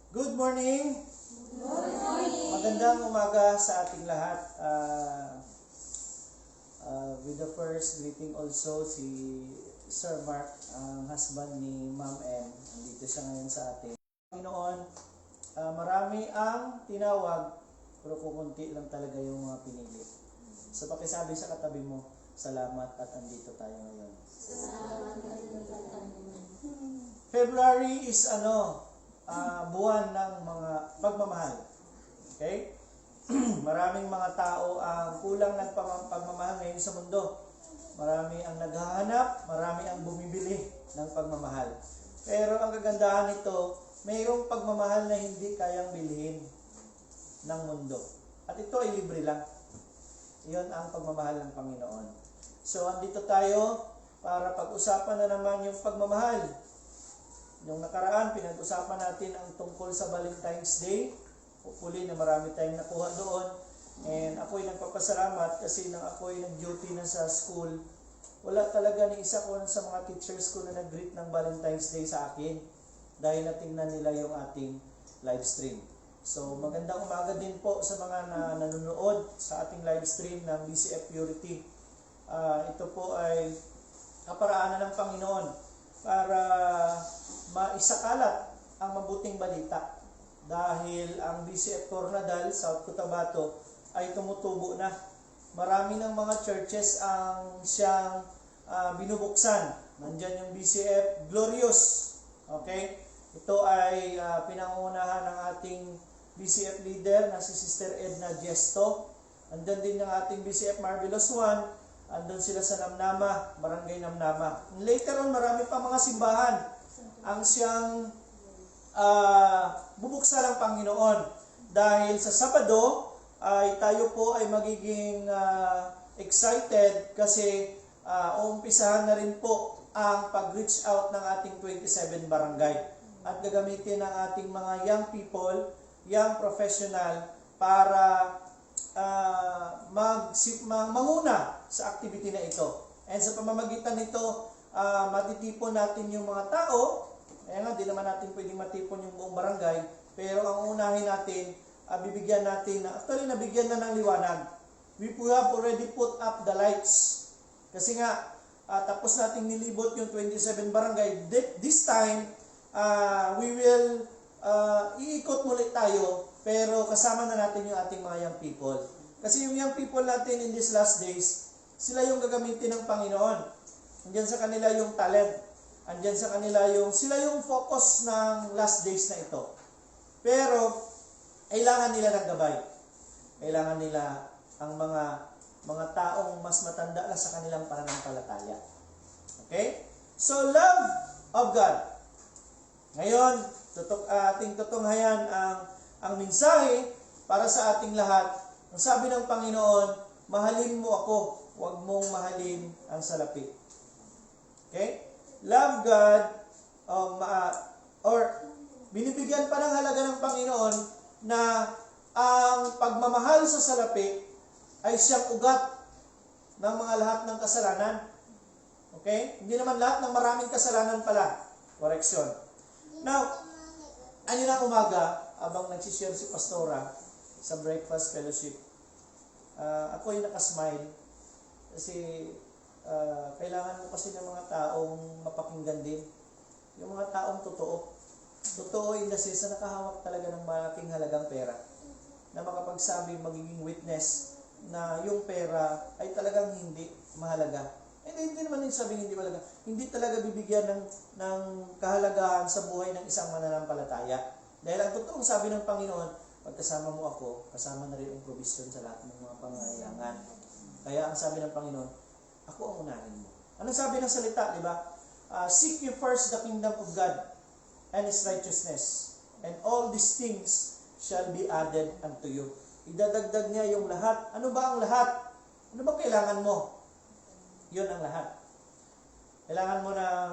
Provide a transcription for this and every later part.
Good morning! Good morning. Magandang umaga sa ating lahat. With the first greeting also si Sir Mark, ang husband ni Ma'am M. Nandito siya ngayon sa atin. Panginoon, marami ang tinawag, pero kukunti lang talaga yung mga pinili. So pakisabi sa katabi mo, salamat at andito tayo ngayon. February is buwan ng mga pagmamahal. Okay? Maraming mga tao ang kulang ng pagmamahal ngayon sa mundo. Marami ang naghahanap, marami ang bumibili ng pagmamahal. Pero ang kagandahan nito, mayroong pagmamahal na hindi kayang bilhin ng mundo. At ito ay libre lang. Iyon ang pagmamahal ng Panginoon. So, andito tayo para pag-usapan na naman yung pagmamahal. Yung nakaraan, pinag-usapan natin ang tungkol sa Valentine's Day. Hopefully na marami tayong nakuha doon. And ako'y nagpapasalamat kasi nang ako'y nag-duty na sa school, wala talaga ni isa ko sa mga teachers ko na nag-greet ng Valentine's Day sa akin dahil natingnan nila yung ating live stream. So magandang umaga din po sa mga nanonood sa ating live stream ng BCF Purity. Ito po ay kaparaanan ng Panginoon para maisakalat ang mabuting balita dahil ang BCF Coronadal, South Cotabato ay tumutubo na. Marami ng mga churches ang siyang binubuksan. Nandyan yung BCF Glorious. Okay? Ito ay pinangungunahan ng ating BCF leader na si Sister Edna Gesto. Andun din ng ating BCF Marvelous One. Andun sila sa Namnama, Barangay Namnama. Later on, marami pa mga simbahan ang siyang bubuksan ng Panginoon. Dahil sa Sabado, ay tayo po ay magiging excited kasi uumpisahan na rin po ang pag-reach out ng ating 27 barangay. At gagamitin ng ating mga young people, young professional para manguna sa activity na ito. And sa pamamagitan nito, matitipon natin yung mga tao. Kaya nga, di naman natin pwedeng matipon yung buong barangay. Pero ang unahin natin, bibigyan natin, actually nabigyan na ng liwanag. We have already put up the lights. Kasi nga, tapos nating nilibot yung 27 barangay. This time, we will iikot muli tayo, pero kasama na natin yung ating mga young people. Kasi yung young people natin in these last days, sila yung gagamitin ng Panginoon. Andiyan sa kanila yung talent. Andiyan sa kanila sila yung focus ng last days na ito. Pero, kailangan nila ng gabay. Kailangan nila ang mga taong mas matanda na sa kanilang pananampalataya. Okay? So, love of God. Ngayon, ating tutunghayan ang mensahe para sa ating lahat. Ang sabi ng Panginoon, mahalin mo ako, huwag mong mahalin ang salapi. Okay? Love God, or binibigyan pa ng halaga ng Panginoon na ang pagmamahal sa salapi ay siyang ugat ng mga lahat ng kasalanan. Okay? Hindi naman lahat ng maraming kasalanan pala. Correction. Now, kanina umaga, abang nagsishare si Pastora sa Breakfast Fellowship, ako yung nakasmile kasi kailangan mo kasi ng mga taong mapakinggan din. Yung mga taong totoo. Totoo in the sense na nakahawak talaga ng malaking halagang pera. Na makapagsabi, magiging witness na yung pera ay talagang hindi mahalaga. Hindi naman yung sabing hindi mahalaga. Hindi talaga bibigyan ng kahalagahan sa buhay ng isang mananampalataya. Dahil ang totoong sabi ng Panginoon, pagkasama mo ako, kasama na rin ang provision sa lahat ng mga pangangailangan. Kaya ang sabi ng Panginoon, ako ang unahin mo. Anong sabi ng salita, di ba? Seek ye first the kingdom of God and His righteousness, and all these things shall be added unto you. Idadagdag niya yung lahat. Ano ba ang lahat? Ano ba kailangan mo? Yun ang lahat. Kailangan mo ng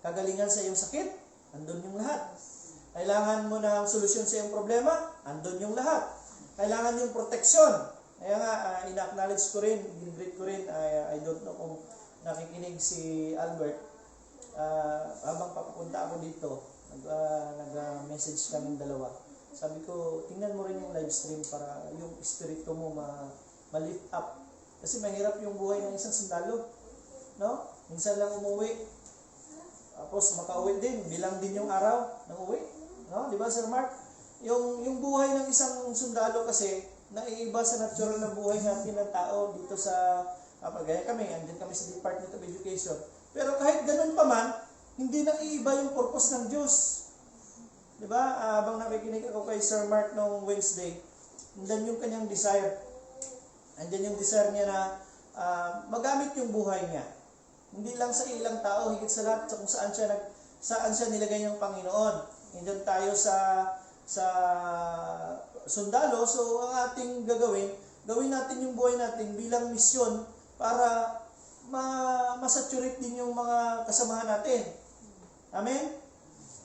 kagalingan sa iyong sakit? Andun yung lahat. Kailangan mo ng solusyon sa iyong problema? Andun yung lahat. Kailangan yung proteksyon. Kaya nga, ina-acknowledge ko rin, ginreet ko rin, I don't know kung nakikinig si Albert. Habang papapunta ako dito, nag nag-message kaming dalawa. Sabi ko, tingnan mo rin yung live stream para yung espiritu mo ma-lift up. Kasi mahirap yung buhay ng isang sundalo. No? Minsan lang umuwi. Tapos makauwi din, bilang din yung araw ng uwi. No? Di ba, Sir Mark? Yung buhay ng isang sundalo kasi, naiiba sa natural na buhay natin ng tao dito sa, gaya kami, andyan kami sa Department of Education. Pero kahit ganun pa man, hindi naiiba yung purpose ng Diyos. Di ba? Habang nakikinig ako kay Sir Mark noong Wednesday, andyan yung kanyang desire. Andyan yung desire niya na magamit yung buhay niya. Hindi lang sa ilang tao, higit sa lahat sa kung saan siya nilagay ng Panginoon. Andyan tayo sa sundalo, so ang ating gawin natin yung buhay natin bilang misyon para masaturate din yung mga kasamahan natin. Amen?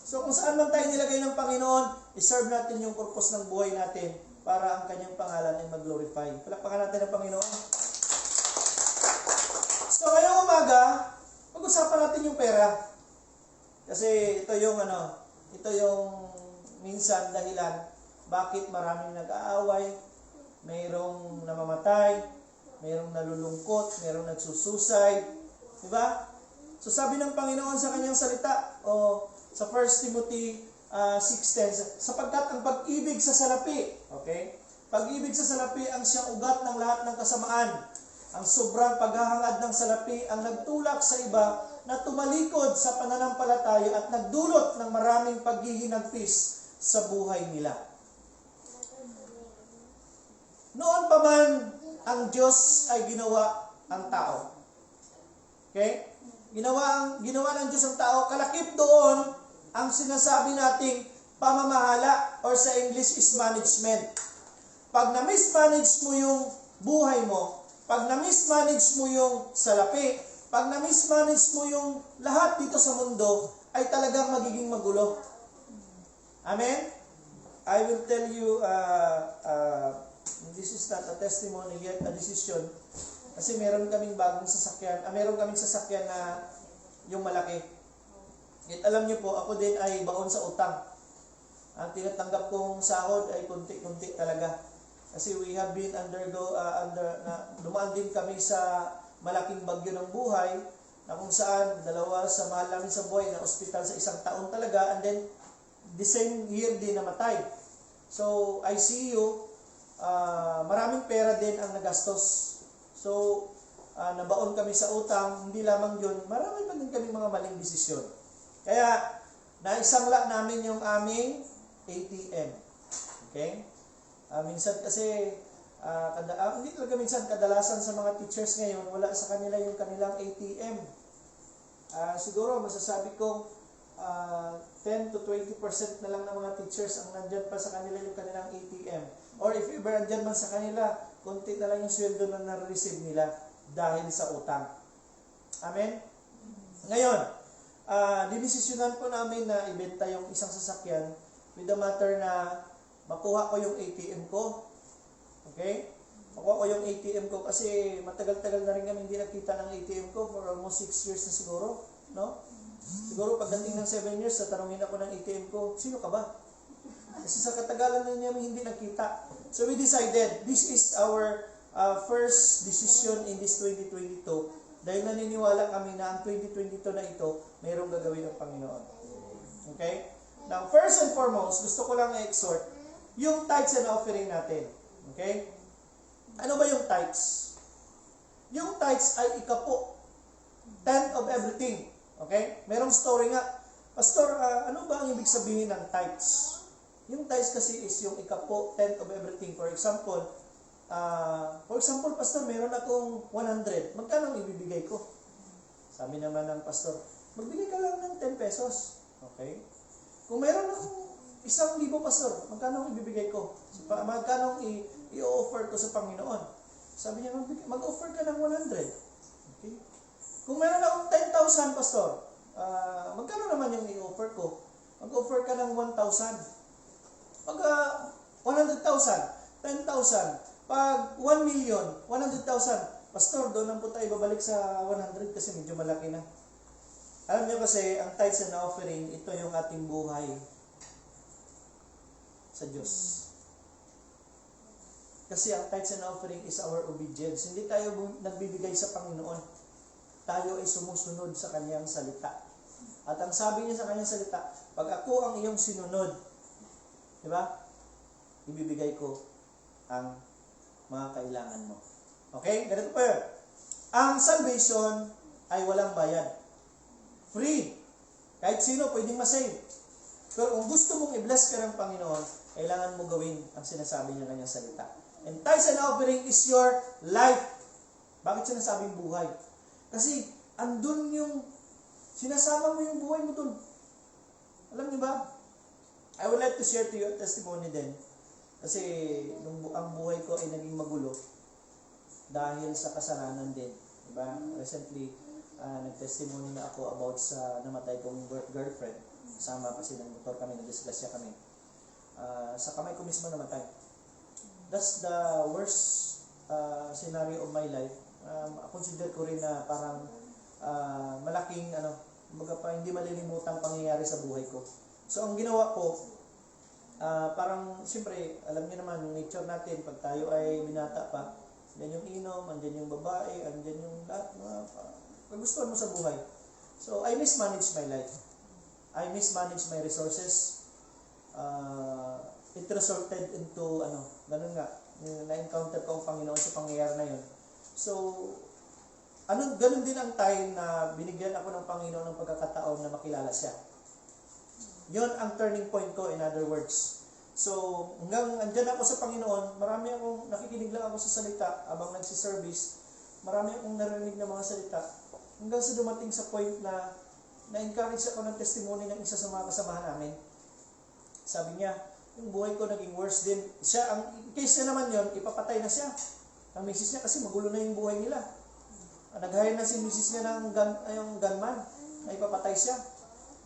So kung saan man tayo nilagay ng Panginoon, iserve natin yung purpose ng buhay natin para ang kanyang pangalan ay mag-glorify. Palakpakan natin ang Panginoon. So ngayong umaga, pag-usapan natin yung pera. Kasi ito yung minsan dahilan bakit maraming nag-aaway, mayroong namamatay, mayroong nalulungkot, mayroong nagsusuicide. Diba? So sabi ng Panginoon sa kanyang salita, sa 1 Timothy 6:10, sapagkat ang pag-ibig sa salapi, okay? Pag-ibig sa salapi ang siyang ugat ng lahat ng kasamaan. Ang sobrang paghahangad ng salapi ang nagtulak sa iba na tumalikod sa pananampalataya at nagdulot ng maraming paghihinagpis sa buhay nila. Noon pa man ang Diyos ay ginawa ang tao. Okay? Ginawa ng Diyos ang tao, kalakip doon ang sinasabi nating pamamahala or sa English is management. Pag na-mismanage mo yung buhay mo, pag na-mismanage mo yung salapi, pag na-mismanage mo yung lahat dito sa mundo, ay talagang magiging magulo. Amen? I will tell you, this is not a testimony yet, a decision. Kasi meron kaming bagong sasakyan, meron kaming sasakyan na yung malaki. At alam niyo po, ako din ay baon sa utang. Ang tinatanggap kong sahod ay kunti-kunti talaga. Kasi we have been dumaan din kami sa malaking bagyo ng buhay, na kung saan dalawa sa mahal namin sa buhay na ospital sa isang taon talaga, and then the same year din namatay. So, ICU, maraming pera din ang nagastos. So, nabaon kami sa utang, hindi lamang yun, marami pa din kami mga maling desisyon. Kaya, naisangla namin yung aming ATM. Okay? Minsan kasi, hindi talaga minsan, kadalasan sa mga teachers ngayon, wala sa kanila yung kanilang ATM. Siguro, masasabi kong 10 to 20% na lang ng mga teachers ang nandyan pa sa kanila yung kanilang ATM. Or if ever nandyan man sa kanila, konti na lang yung sweldo na na-receive nila dahil sa utang. Amen? Ngayon, dinesisyonan po namin na ibenta yung isang sasakyan with the matter na makuha ko yung ATM ko. Okay? Makuha ko yung ATM ko kasi matagal-tagal na rin kami hindi nakita ng ATM ko for almost 6 years na siguro. No? Siguro pagdating ng 7 years, tatanungin ako ng ATM ko, sino ka ba? Kasi sa katagalan na niya hindi nakita. So we decided, this is our first decision in this 2022 dahil naniniwala kami na ang 2022 na ito, mayroong gagawin ng Panginoon. Okay? Now, first and foremost, gusto ko lang i-exhort yung tithes and offering natin. Okay? Ano ba yung tithes? Yung tithes ay ikapo. Tenth of everything. Okay? Merong story nga. Pastor, ano ba ang ibig sabihin ng tithes? Yung tithes kasi is yung ikapo, tenth of everything. For example, Pastor, meron akong 100. Magkano ang ibibigay ko? Sabi naman ng pastor, magbigay ka lang ng 10 pesos. Okay? Kung meron akong 1,000, pastor, magkano ang ibibigay ko? Magkano ang i-offer ko sa Panginoon? Sabi niya, mag-offer ka ng 100. Okay? Kung meron akong 10,000, pastor, magkano naman yung i-offer ko? Mag-offer ka ng 1,000. Pag 100,000, 10,000, pag 1 million, 100,000, pastor, doon lang po tayo babalik sa 100 kasi medyo malaki na. Alam niyo kasi, ang tithes and offering, ito yung ating buhay. sa Diyos. Kasi ang tithes and offering is our obedience. Hindi tayo nagbibigay sa Panginoon. Tayo ay sumusunod sa Kanyang salita. At ang sabi niya sa Kanyang salita, pag ako ang iyong sinunod, di ba? Ibibigay ko ang mga kailangan mo. Okay? Ganito po yun. Ang salvation ay walang bayad. Free. Kahit sino pwedeng masave. Pero kung gusto mong i-bless ka ng Panginoon, kailangan mo gawin ang sinasabi niya Kanyang salita. And tithes and offering is your life. Bakit sinasabing buhay? Kasi andun yung sinasama mo yung buhay mo dun. Alam niyo ba? I would like to share to you a testimony din. Kasi ang buhay ko ay naging magulo dahil sa kasalanan din. Diba? Recently, nag-testimony na ako about sa namatay kong girlfriend. Sama kasi ng motor kami, nag-disgrasya kami. Sa kamay ko mismo namatay. That's the worst scenario of my life. Consider ko rin na parang malaking hindi malilimutang pangyayari sa buhay ko. So ang ginawa ko, parang siyempre, alam niyo naman yung nature natin, pag tayo ay binata pa, andyan yung inom, andyan yung babae, andyan yung lahat, kagustuhan mo sa buhay. So I mismanaged my life. I mismanaged my resources. It resulted into, ganun nga, na-encounter ko ang Panginoon sa pangyayari na yun. So, ganun din ang time na binigyan ako ng Panginoon ng pagkakataon na makilala siya. Yun ang turning point ko, in other words. So, hanggang andyan ako sa Panginoon, nakikinig lang ako sa salita abang nagsiservice, marami akong narinig na mga salita. Hanggang sa dumating sa point na na-encourage ako ng testimony ng isa sa mga kasamahan namin. Sabi niya, yung buhay ko naging worse din. Ang case niya naman yon, ipapatay na siya. Ang misis niya kasi magulo na yung buhay nila. Nag-hire na si misis niya ng gunman na ipapatay siya.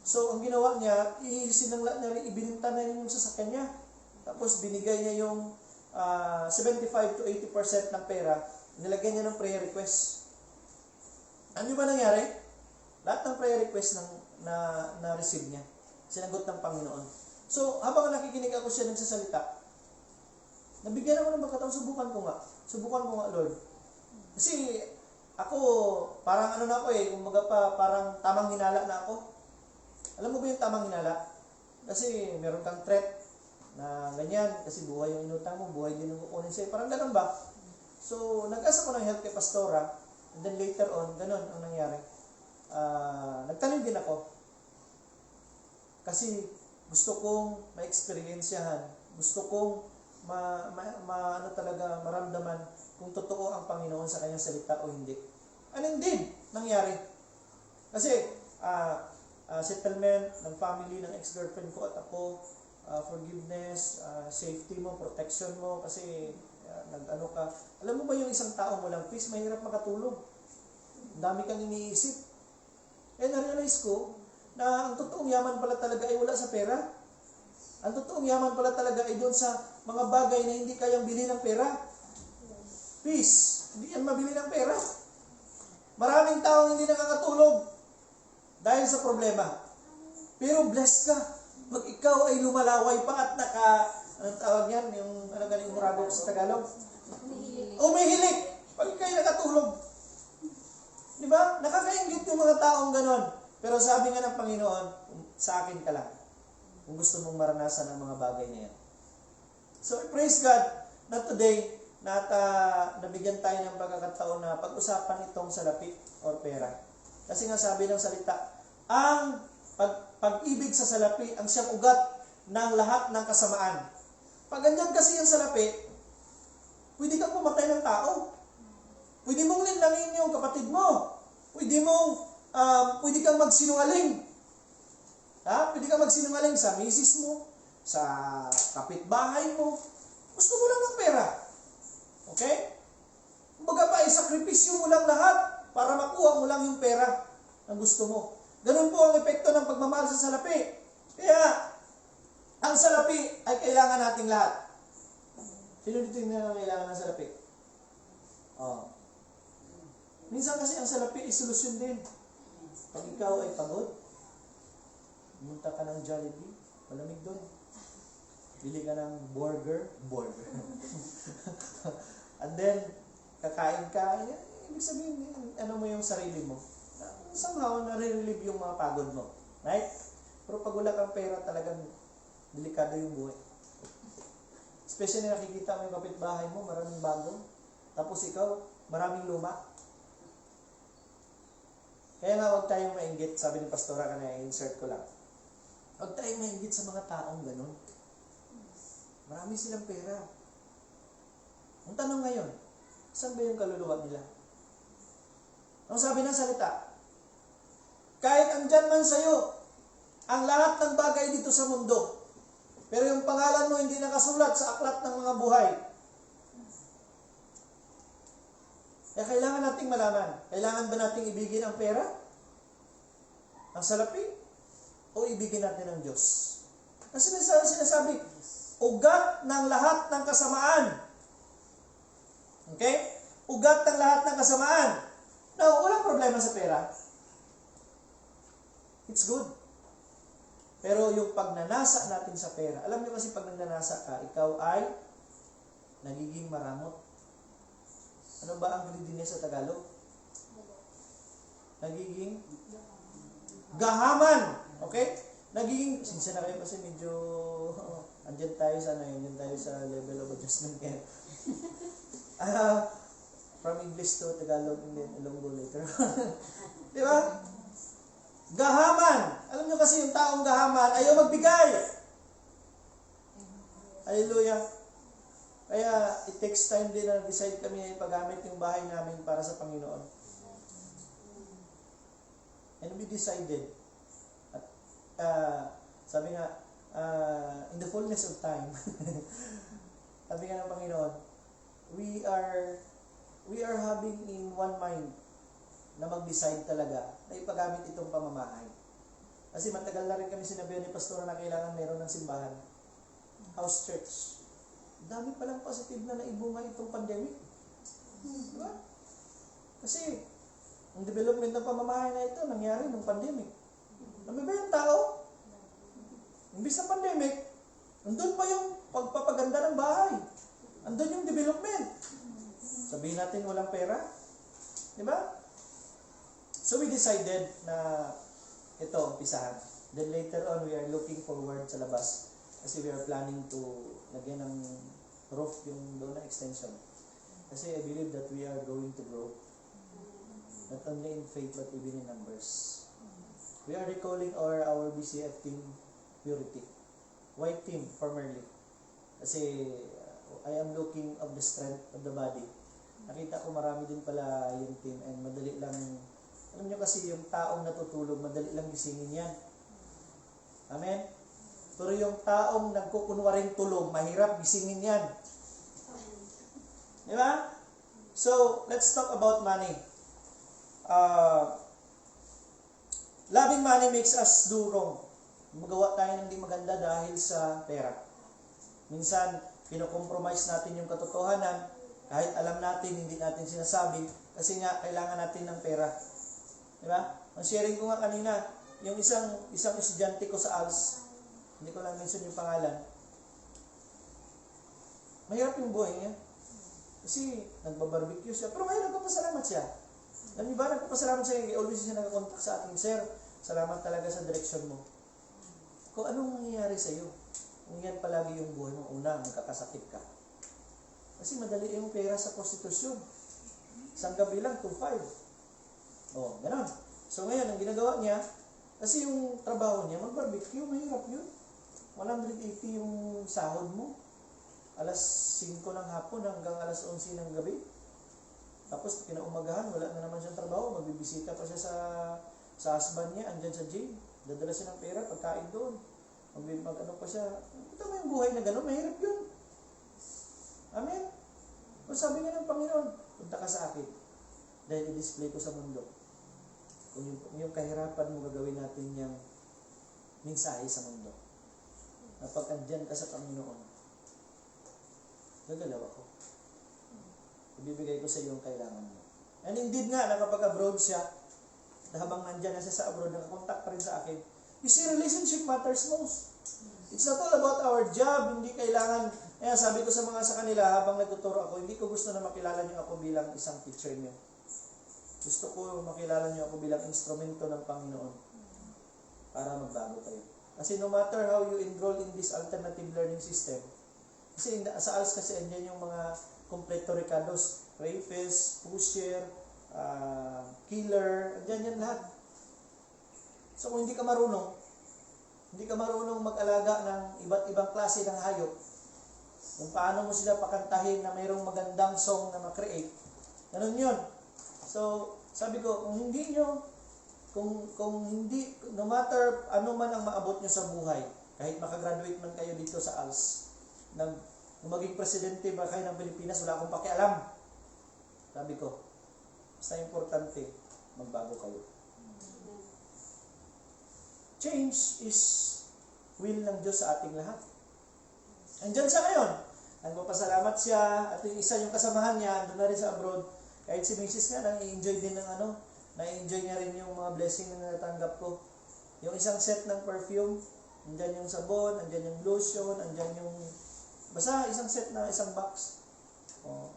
So, ang ginawa niya, isinangla niya rin, ibininta na yung sasakyan niya. Tapos, binigay niya yung 75 to 80% ng pera. Nilagyan niya ng prayer request. Ano ba nangyari? Lahat ng prayer request na-receive niya. Sinagot ng Panginoon. So, habang nakikinig ako siya nagsasalita, nabigyan ako ng pagkataon, subukan ko nga, Lord. Kasi, ako, parang na ako kumbaga parang tamang hinala na ako. Alam mo ba yung tamang hinala? Kasi, meron kang threat na ganyan, kasi buhay yung inutang mo, buhay din yung kukunin sa'yo. Parang ganun ba? So, nag-asa ko ng help kay Pastora, and then later on, ganun ang nangyari. Nagtanim din ako. Kasi, gusto kong ma-experiensyahan, gusto kong maramdaman kung totoo ang Panginoon sa Kanyang salita o hindi. And indeed, nangyari. Kasi, settlement ng family, ng ex-girlfriend ko at ako, forgiveness, safety mo, protection mo, kasi nag-ano ka. Alam mo ba yung isang tao mo lang, please, mahirap makatulog. Dami kang iniisip. Na-realize ko, na ang totoong yaman pala talaga ay wala sa pera. Ang totoong yaman pala talaga ay doon sa mga bagay na hindi kayang bili ng pera. Peace, hindi yan mabili ng pera. Maraming taong hindi nakakatulog dahil sa problema. Pero blessed ka. Pag ikaw ay lumalaway pa at anong tawag yan? Yung galing muragok sa Tagalog? Umihilik. Pag ikaw ay nakatulog. Diba? Nakakaingit yung mga taong ganon. Pero sabi nga ng Panginoon, sa akin ka lang. Kung gusto mong maranasan ang mga bagay na yan. So, praise God na today, nabigyan tayo ng pagkakataon na pag-usapan itong salapi or pera. Kasi nga sabi ng salita, ang pag-ibig sa salapi ang siyang ugat ng lahat ng kasamaan. Pag ganyan kasi yung salapi, pwede kang pumatay ng tao. Pwede mong linlangin yung kapatid mo. Pwede kang magsinungaling. Pwede kang magsinungaling sa misis mo, sa kapitbahay mo. Gusto mo lang ng pera. Okay? Kumbaga pa, isakripisyo mo lang lahat para makuha mo lang yung pera na gusto mo. Ganun po ang epekto ng pagmamahal sa salapi. Kaya, ang salapi ay kailangan nating lahat. Sino dito yung kailangan ng salapi? Minsan kasi ang salapi ay solusyon din. Pag ikaw ay pagod, pumunta ka ng Jollibee, malamig doon. bili ka ng burger. And then, kakain ka, ibig sabihin, ano mo yung sarili mo. Somehow, nare-relieve yung mga pagod mo. Right? Pero pag wala kang pera, talagang delikado yung buhay. Especially nakikita mo yung kapitbahay mo, maraming bago. Tapos ikaw, maraming luma. Kaya nga, huwag tayong mainggit. Sabi ni Pastora, kanina, insert ko lang. Huwag tayong mainggit sa mga taong ganun. Marami silang pera. Ang tanong ngayon, saan ba yung kaluluwa nila? Ang sabi ng salita, kahit andyan man sa'yo, ang lahat ng bagay dito sa mundo, pero yung pangalan mo hindi nakasulat sa aklat ng mga buhay. Kaya kailangan nating malaman, kailangan ba nating ibigin ang pera? Ang salapi? O ibigin natin ang Diyos? Kasi sinasabi, ugat ng lahat ng kasamaan. Okay? Ugat ng lahat ng kasamaan. Now, walang problema sa pera. It's good. Pero yung pagnanasa natin sa pera, alam niyo kasi pag nagnanasa ka, ikaw ay nagiging maramot. Ano ba ang greediness sa Tagalog? Nagiging gahaman. Okay? Nagiging, sinsya na kayo kasi medyo, andyan tayo sa level of adjustment kaya. From English to Tagalog and then Ilonggo later. Di ba? Gahaman. Alam nyo kasi yung taong gahaman, ayaw magbigay. Hallelujah. Kaya it takes time din na decide kami na ipagamit yung bahay namin para sa Panginoon. And we decided, at sabi nga, in the fullness of time, sabi nga ng Panginoon, we are having in one mind na mag-decide talaga na ipagamit itong pamamahay. Kasi matagal na rin kami sinabi ni Pastora na kailangan meron ng simbahan. House church. Dami palang positive na naibunga itong pandemic. Diba? Kasi, ang development ng pamamahay na ito nangyari ng pandemic. Alam ba yung tao? Imbis na pandemic, andun pa yung pagpapaganda ng bahay. Andun yung development. Sabihin natin walang pera. Diba? So we decided na ito, umpisahan. Then later on, we are looking forward sa labas. Kasi we are planning to lagyan ng roof yung doon na extension. Kasi I believe that we are going to grow. Not only in faith, but even in numbers. We are recalling our BCF team, Purity. White team, formerly. Kasi I am looking of the strength of the body. Nakita ko marami din pala yung team and madali lang. Alam nyo kasi yung taong natutulog, madali lang gisingin yan. Amen? Pero yung taong nagkukunwaring tulog, mahirap gisingin yan. Di ba? So, let's talk about money. Loving money makes us do wrong. Magawa tayo ng di maganda dahil sa pera. Minsan, kino-compromise natin yung katotohanan, kahit alam natin, hindi natin sinasabi, kasi nga, kailangan natin ng pera. Diba? Ang sharing ko nga kanina, yung isang estudyante ko sa ALS, hindi ko lang mention yung pangalan, mahirap yung buhay niya. Kasi, nagbabarbecue siya, pero ngayon nagpapasalamat siya. Alam niyo ba, nagpapasalamat siya, always siya nag-contact sa atin, Sir, salamat talaga sa direksyon mo. Kung anong nangyayari sa'yo, kung yan palagi yung buhay mo, una, magkakasakit ka. Kasi madali yung pera sa prostitusyon. Isang gabi lang, 2-5. Oh, gano'n. So ngayon, ang ginagawa niya, kasi yung trabaho niya, mag-barbecue, mahirap yun. 180 yung sahod mo. Alas 5 ng hapon hanggang alas 11 ng gabi. Tapos, kinaumagahan, wala na naman siyang trabaho. Magbibisita pa siya sa husband niya, andyan sa gym. Dadala siya ng pera, pagkain doon. Mag-ano pa siya. Ito mo yung buhay na gano'n, mahirap yun. Amen? Kung sabi nga ng Panginoon, punta ka sa akin. Dahil i-display ko sa mundo. Kung yung kahirapan mo, gagawin natin yung mensahe sa mundo. Na pag andyan ka sa Panginoon, gagalaw ako. Ibibigay ko sa iyo ang kailangan mo. And indeed nga, nakapag-abroad siya, na habang nandyan na siya sa abroad, nakakontak pa rin sa akin. You see, relationship matters most. It's not all about our job. Hindi kailangan, sabi ko sa kanila habang nagtuturo ako, hindi ko gusto na makilala niyo ako bilang isang teacher niyo. Gusto ko makilala niyo ako bilang instrumento ng Panginoon para magbago kayo. Kasi no matter how you enroll in this alternative learning system, kasi sa ALS kasi andyan yung mga kompleto ricados, rapist, pusher, killer, andyan yan lahat. So kung hindi ka marunong mag-alaga ng iba't ibang klase ng hayop, kung paano mo sila pakantahin na mayroong magandang song na ma-create, ganun yun. So, sabi ko, kung hindi, no matter ano man ang maabot nyo sa buhay, kahit makagraduate man kayo dito sa ALS, kung maging presidente ba kayo ng Pilipinas, wala akong pakialam. Sabi ko, basta importante, magbago kayo. Change is will ng Diyos sa ating lahat. Andyan siya ngayon. Nagpapasalamat siya at yung isa yung kasamahan niya, andun na rin sa abroad. Kahit si Mrs. nga, na-enjoy din ng na-enjoy niya rin yung mga blessing na natanggap ko. Yung isang set ng perfume, andyan yung sabon, andyan yung lotion, andyan yung, basta isang set na isang box.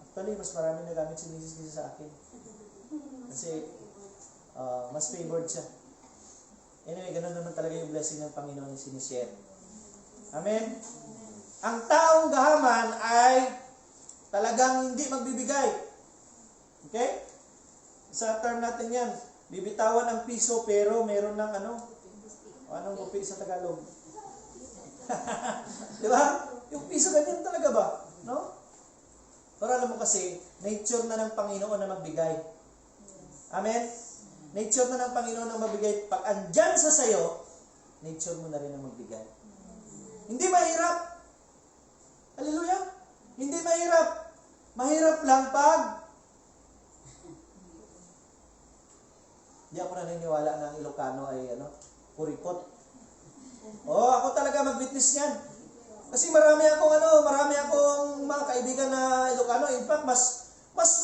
Actually, mas marami nagamit si Mrs. kasi sa akin. Kasi, mas favored siya. Anyway, ganun naman talaga yung blessing ng Panginoon ni sinishare. Amen? Ang taong gahaman ay talagang hindi magbibigay. Okay? Sa term natin yan, bibitawan ang piso pero meron ng anong gupi sa Tagalog? Di ba? Yung piso ganyan talaga ba? No? Pero alam mo kasi, nature na ng Panginoon na magbigay. Amen? Nature na ng Panginoon na magbigay. Pag andyan sa sayo, nature mo na rin ang magbigay. Hindi mahirap. Hallelujah. Hindi mahirap. Mahirap lang pag hindi ako naniniwala na ang Ilocano ay kuripot. Ako talaga mag-witness niyan. Kasi marami akong mga kaibigan na Ilocano. In fact, mas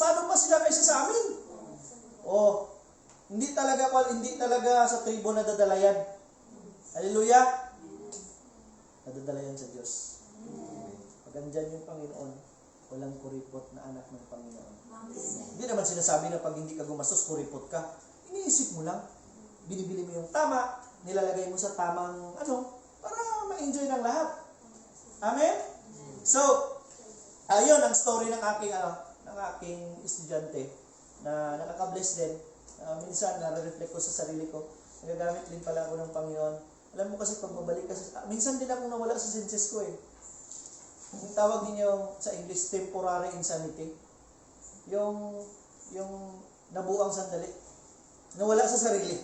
mano pa sila kaysa sa amin. Hindi talaga sa tribo na dadalayan. Hallelujah. Nadadalayan sa Diyos. Pag andyan yung Panginoon, walang kuripot na anak ng Panginoon. Hindi naman sinasabi na pag hindi ka gumastos, kuripot ka. Iniisip mo lang. Binibili mo yung tama, nilalagay mo sa tamang para ma-enjoy ng lahat. Amen? So, ayun ang story ng aking estudyante na nakaka-bless din. Minsan, nare-reflect ko sa sarili ko. Nagagamit din pala ako ng Panginoon. Alam mo kasi pag mabalik ka minsan din ako nawala sa senses ko eh. Yung tawag ninyo sa English, temporary insanity. Yung nabuang sandali. Nawala sa sarili.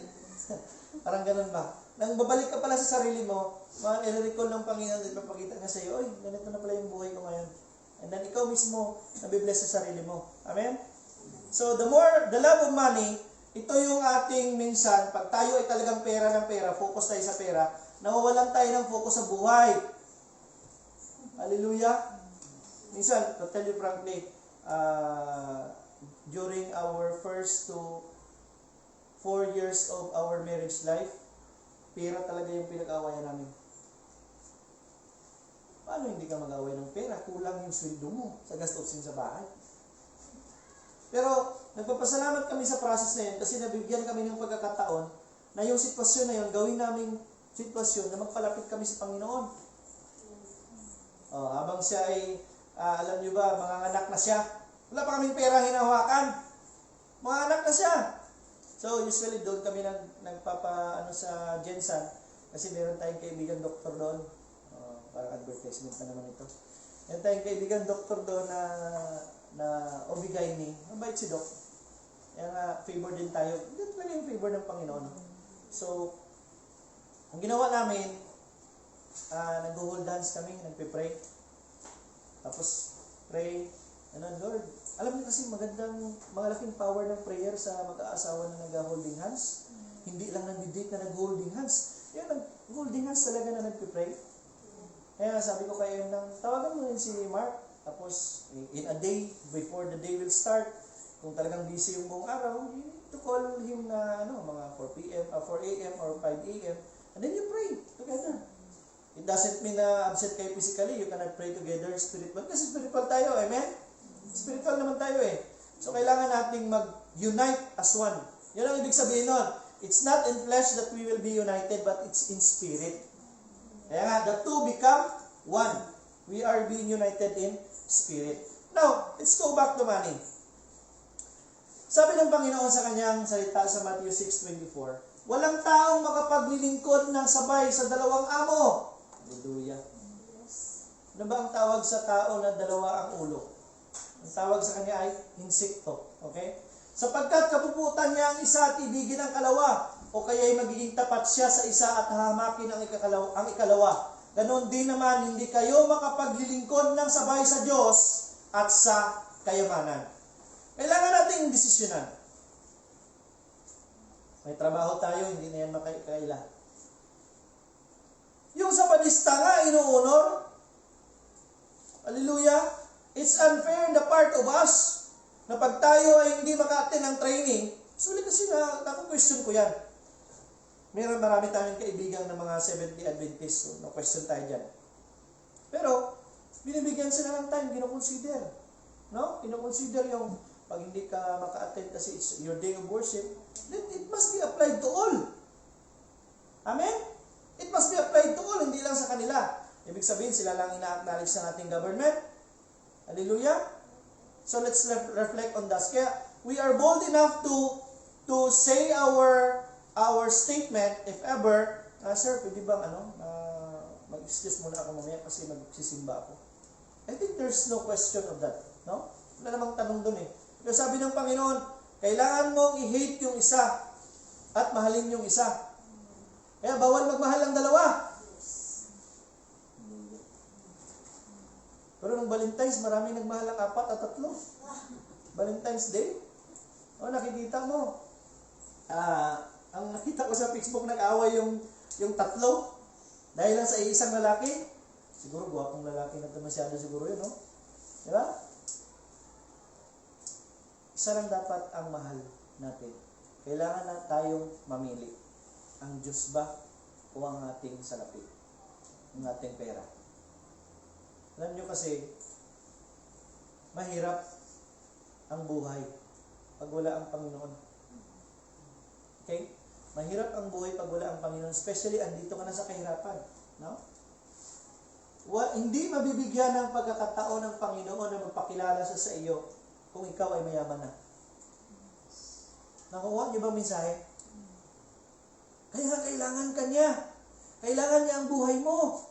Parang ganun ba? Nang babalik ka pala sa sarili mo, i-recall ng Panginoon at ipapakita niya sa iyo, ganito na pala yung buhay ko ngayon. And then ikaw mismo, nabibless sa sarili mo. Amen? So, the love of money, ito yung ating minsan, pag tayo ay talagang pera ng pera, focus tayo sa pera, nawawalan tayo ng focus sa buhay. Hallelujah! Minsan, to tell you frankly, during our first 4 years of our marriage life, pera talaga yung pinag-awayan namin. Paano hindi ka mag-away ng pera? Kulang yung sweldo mo sa gastusin sa bahay. Pero, nagpapasalamat kami sa process na yun kasi nabigyan kami ng pagkakataon na yung sitwasyon na yun, gawin namin sitwasyon na magpalapit kami sa Panginoon. Habang siya ay, alam nyo ba, mga anak na siya, wala pa kaming pera hinahawakan. Mga anak na siya. So, usually doon kami sa Jensan kasi meron tayong kaibigan doktor doon. Parang advertisement na naman ito. Meron tayong kaibigan doktor doon na Obigayni. Mabait si Doc. Kaya favor din tayo. Hindi talaga yung favor ng Panginoon. So, ang ginawa namin, nag-hold hands kami, nagpe-pray. Tapos, pray, Lord, alam niyo kasi malaking power ng prayer sa mag-aasawa na nag-holding hands. Hindi lang nag-date na nag-holding hands. Yan, nag-holding hands talaga na nagpe-pray. Kaya sabi ko kayo tawagan mo rin si Mark. Tapos, in a day, before the day will start, kung talagang busy yung buong araw, you need to call him na mga 4 a.m. or 5 a.m. And then you pray together. It doesn't mean na absent kayo physically, you cannot pray together spiritual. Kasi spiritual tayo, amen? Spiritual naman tayo eh. So kailangan nating mag-unite as one. Yun ang ibig sabihin nun. It's not in flesh that we will be united, but it's in spirit. Kaya nga, the two become one. We are being united in spirit. Now, let's go back to money. Sabi ng Panginoon sa kanyang salita sa Matthew 6:24, walang taong makapaglilingkod ng sabay sa dalawang amo. Hallelujah. Ano ba ang tawag sa tao na dalawa ang ulo? Ang tawag sa kanya ay insekto. Okay? Sapagkat kapuputan niya ang isa at ibigin ang kalawa, o kaya'y magiging tapat siya sa isa at hahamakin ang ikalawa. Ganon din naman, hindi kayo makapaglilingkod ng sabay sa Diyos at sa kayamanan. Kailangan nating desisyonan. May trabaho tayo, hindi na yan makaila. Yung sa panista nga, inuunor. Hallelujah. It's unfair in the part of us na pag tayo ay hindi maka-attend ng training, sulit kasi na-question ko yan. Marami tayong kaibigan ng mga Seventh Day Adventists, so na-question tayo dyan. Pero, binibigyan sila ng time, gino-consider. No? Gino-consider yung pag hindi ka maka-attend kasi it's your day of worship, then it must be applied to all. Amen? It must be applied to all, hindi lang sa kanila. Ibig sabihin, sila lang ina-acknowledge sa ating government. Hallelujah? So let's reflect on that. Kaya we are bold enough to say our statement if ever, sir, pwede bang mag-excuse muna ako mamaya kasi magsisimba ako. I think there's no question of that. No? Wala namang tanong dun eh. Pero sabi ng Panginoon, kailangan mong i-hate yung isa at mahalin yung isa. Kaya bawal magmahal ng dalawa. Pero nung Valentine's, marami nagmahal ng 4 at 3. Valentine's Day. O, nakikita mo. Ang nakita ko sa Facebook, nag-away yung 3. Dahil lang sa isang lalaki. Siguro, guwapong lalaki na ito masyado siguro yun, no? Diba? Isa lang dapat ang mahal natin. Kailangan na tayong mamili. Ang Diyos ba o ang ating salapi? Ang ating pera? Alam nyo kasi, mahirap ang buhay pag wala ang Panginoon. Okay? Mahirap ang buhay pag wala ang Panginoon. Especially, andito ka na sa kahirapan. No? Hindi mabibigyan ng pagkakataon ng Panginoon na magpakilala sa iyo kung ikaw ay mayaman na. Nakuha niyo ba mensahe? Kaya kailangan ka niya. Kailangan niya ang buhay mo.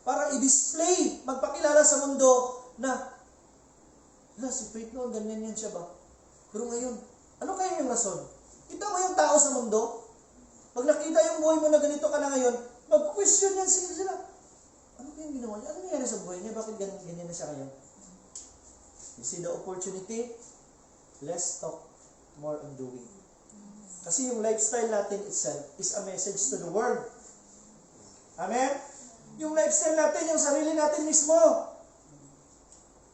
Para i-display, magpakilala sa mundo na, si Faith noon, ganyan yan siya ba? Pero ngayon, ano kaya yung rason? Kita mo yung tao sa mundo? Pag nakita yung buhay mo na ganito ka na ngayon, mag-question yan sila. Ano kaya yung ginawa niya? Ano nangyari sa buhay niya? Bakit ganyan na siya ngayon? You see the opportunity? Let's talk more on doing. Kasi yung lifestyle natin itself is a message to the world. Amen? Yung lifestyle natin, yung sarili natin mismo.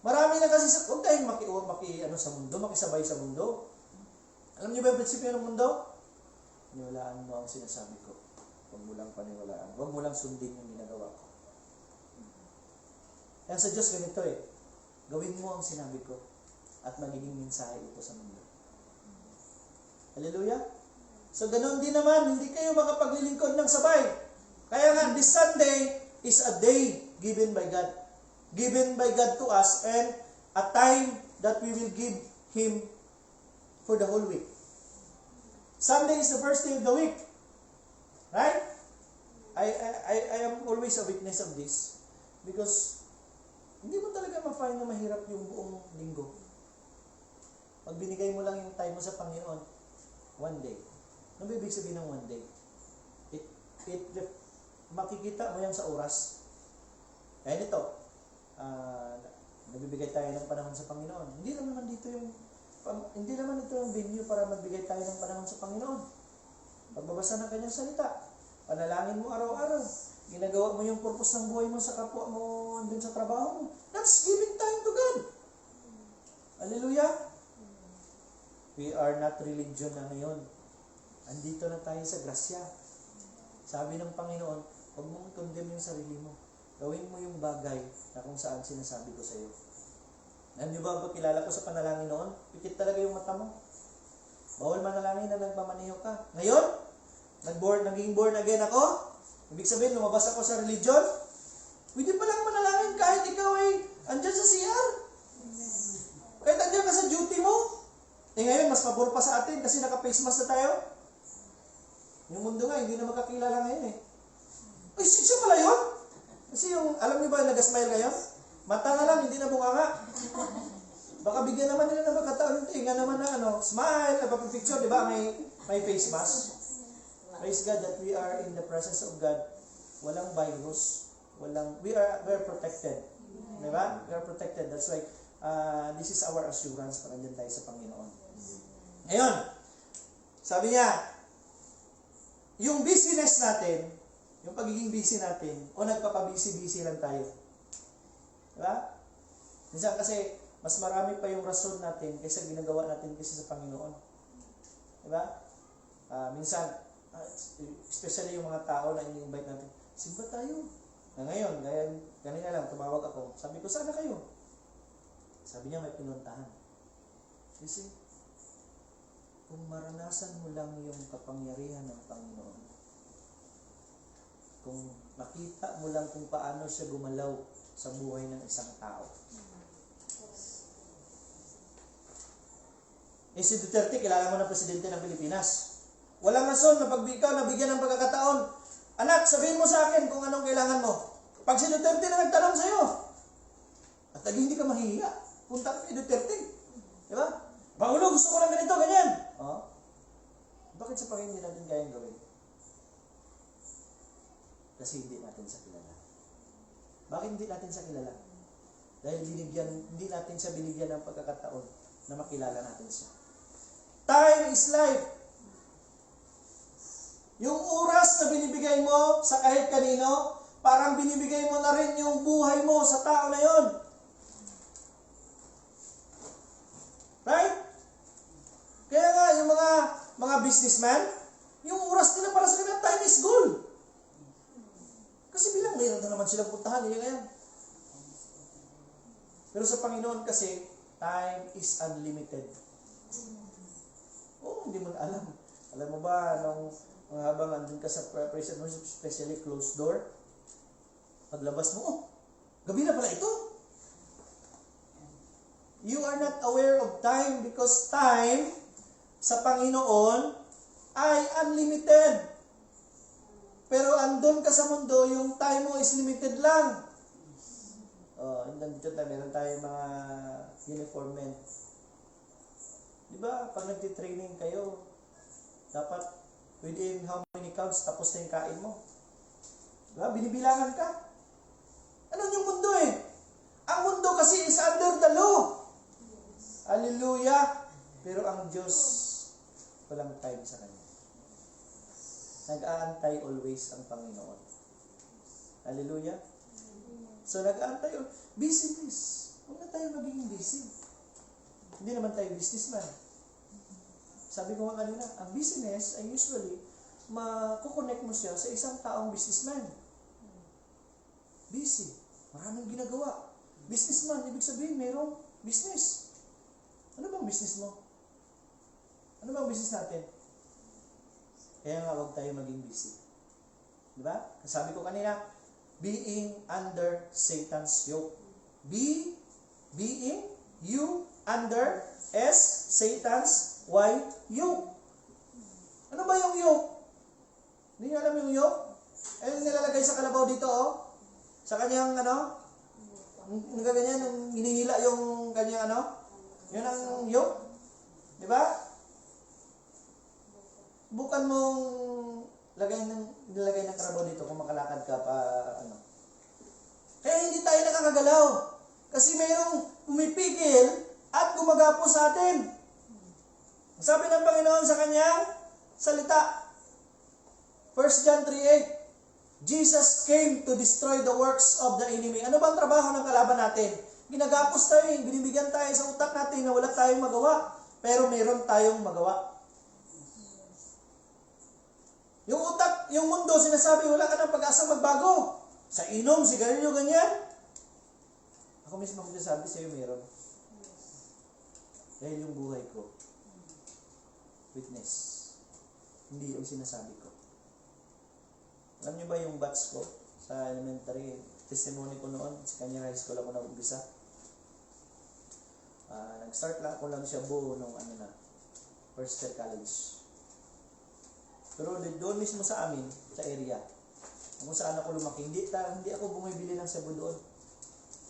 Marami na kasi, huwag tayong sa mundo, makisabay sa mundo. Alam niyo ba yung prinsipyo ng mundo? Paniwalaan mo ang sinasabi ko. Huwag mo lang paniwalaan. Huwag mo lang sundin yung ginagawa ko. Kaya sa Diyos ganito eh. Gawin mo ang sinabi ko at magiging mensahe ito sa mundo. Hallelujah? So ganun din naman, hindi kayo makapaglilingkod ng sabay. Kaya nga, this Sunday is a day given by God. Given by God to us and a time that we will give Him for the whole week. Sunday is the first day of the week. Right? I am always a witness of this because hindi mo talaga ma-find na mahirap yung buong linggo. Pag binigay mo lang yung time mo sa Panginoon, one day. Ano ba ibig sabihin ng one day? Makikita mo yan sa oras. Kaya nito, nagbibigay tayo ng panahon sa Panginoon. Hindi naman ito yung venue para magbigay tayo ng panahon sa Panginoon. Pagbabasa ng kanyang salita, panalangin mo araw-araw, ginagawa mo yung purpose ng buhay mo sa kapwa mo dun sa trabaho mo. That's giving time to God. Hallelujah! We are not religion na ngayon. Andito na tayo sa grasya. Sabi ng Panginoon, Huwag mong condemn yung sarili mo. Gawin mo yung bagay na kung saan sinasabi ko sa iyo. Alam niyo ba, pagkilala ko sa panalangin noon, pikit talaga yung mata mo. Bawal manalangin na nagmamaniho ka. Ngayon, naging born again ako. Ibig sabihin, lumabas ako sa religion. Pwede pa lang manalangin kahit ikaw ay andyan sa CR. Kahit andyan ka sa duty mo. Ngayon, mas pabor pa sa atin kasi naka-face mask na tayo. Yung mundo nga, hindi na magkakilala ngayon eh. Ay, siya pala yun? Kasi yung, alam niyo ba, nag-smile ngayon? Mata na lang, hindi na bunganga. Baka bigyan naman nila ng pagkataon yung tinga naman na smile, napapipicture, di ba? May face mask. Praise God that we are in the presence of God. Walang virus. We are protected. Di ba? We are protected. That's why, this is our assurance para nandiyan tayo sa Panginoon. Ngayon, sabi niya, yung busyness natin, yung pagiging busy natin, o nagpapabusy-busy lang tayo. Diba? Minsan kasi, mas marami pa yung rason natin kaysa ginagawa natin kasi sa Panginoon. Diba? Minsan, especially yung mga tao na ini-invite natin, simba tayo. Na ngayon, ganyan lang, tumawag ako. Sabi ko, sana kayo? Sabi niya, may pinuntahan. Kasi, kung maranasan mo lang yung kapangyarihan ng Panginoon, kung makita mo lang kung paano siya gumalaw sa buhay ng isang tao. Si Duterte, kilala mo na presidente ng Pilipinas. Walang rason na pag ikaw nabigyan ng pagkakataon, anak, sabihin mo sa akin kung anong kailangan mo. Pag si Duterte na nagtanong sa'yo, at hindi ka mahihiya, punta ka kay Duterte. Di ba? Pangulo, gusto ko lang ganito, ganyan. Bakit sa Panginoon hindi natin kayang gawin? Kasi hindi natin sa kilala. Bakit hindi natin sa kilala? Dahil hindi natin siya binigyan ng pagkakataon na makilala natin siya. Time is life. Yung oras na binibigay mo sa kahit kanino, parang binibigay mo na rin yung buhay mo sa tao na yon. Right? Kaya nga, yung mga businessman, yung oras nila para sa kanila, time is gold. Kasi bilang mayroon na naman silang puntahan, yun ngayon. Pero sa Panginoon kasi, time is unlimited. Hindi mo na alam. Alam mo ba, habang andun ka sa praise and worship, especially closed door, paglabas mo, gabi na pala ito. You are not aware of time because time sa Panginoon ay unlimited. Pero andun ka sa mundo, yung time mo is limited lang. Dito tayo, meron tayong mga uniform men. Di ba, pag nagtitraining kayo, dapat within how many counts tapos na yung kain mo. Diba? Binibilangan ka. Ano yung mundo eh? Ang mundo kasi is under the law. Hallelujah! Pero ang Diyos, walang time sa Kanya. Nag-aantay always ang Panginoon. Hallelujah! So nag-aantay, business. Huwag na tayo maging busy. Hindi naman tayo businessman. Sabi ko nga kanina, ang business ay usually, makukonect mo siya sa isang taong businessman. Busy. Maraming ginagawa. Businessman, ibig sabihin, mayroong business. Ano bang business mo? Ano bang business natin? Kaya nga, huwag tayo maging busy. Diba? Sabi ko kanina, being under Satan's yoke. Being you under Satan's yoke. Ano ba yung yoke? Hindi niyo alam yung yoke? Yung nilalagay sa kalabaw dito, sa kanyang, ganyan, hinihila yung kanyang, yun ang yoke. Di ba? Bukan mong nilagay ng kalabaw dito kung makalakad ka pa, Kaya hindi tayo nakakagalaw. Kasi mayroong pumipigil at gumagapo sa atin. Sabi ng Panginoon sa kanyang salita, 1 John 3:8, Jesus came to destroy the works of the enemy. Ano bang trabaho ng kalaban natin? Ginagapos tayo, binibigyan tayo sa utak natin na wala tayong magawa, pero meron tayong magawa. Yung utak, yung mundo, sinasabi, wala ka ng pag-asa magbago. Sa inom, sigarilyo, ganyan. Ako mismo magsasabi sa'yo, meron. Dahil yung buhay ko, witness. Hindi yung sinasabi ko. Alam niyo ba yung batch ko sa elementary, testimony ko noon, sa kanya high school ako nag-umpisa. Nag-start lang ako lang siya buo nung first year college. Pero doon mismo sa amin, sa area, kung saan ako lumaki, hindi ako bumibili ng sabu doon.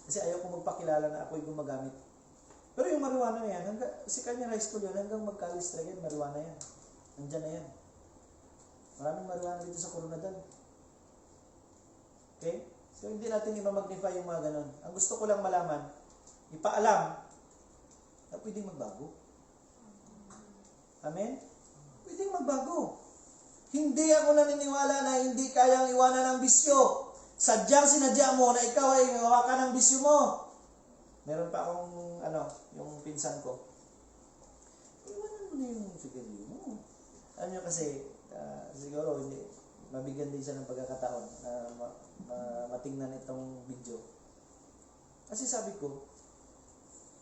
Kasi ayaw ko magpakilala na ako'y gumagamit. Pero yung marijuana na yan, si kanya high school yun, hanggang mag-college na yan, marijuana yan. Nandyan na yan. Maraming marijuana dito sa Coronadal. Okay? So hindi natin i-magnify yung mga ganon. Ang gusto ko lang malaman, ipaalam na pwedeng magbago. Amen? Pwedeng magbago. Hindi ako naniniwala na hindi kayang iwanan ng bisyo. Sadyang sinadya mo na ikaw ay hawakan ng bisyo mo. Meron pa akong, yung pinsan ko. Iwanan mo na yung sigarilyo mo. Alam nyo kasi, siguro, hindi, mabigyan din siya ng pagkakataon na matingnan itong video. Kasi sabi ko,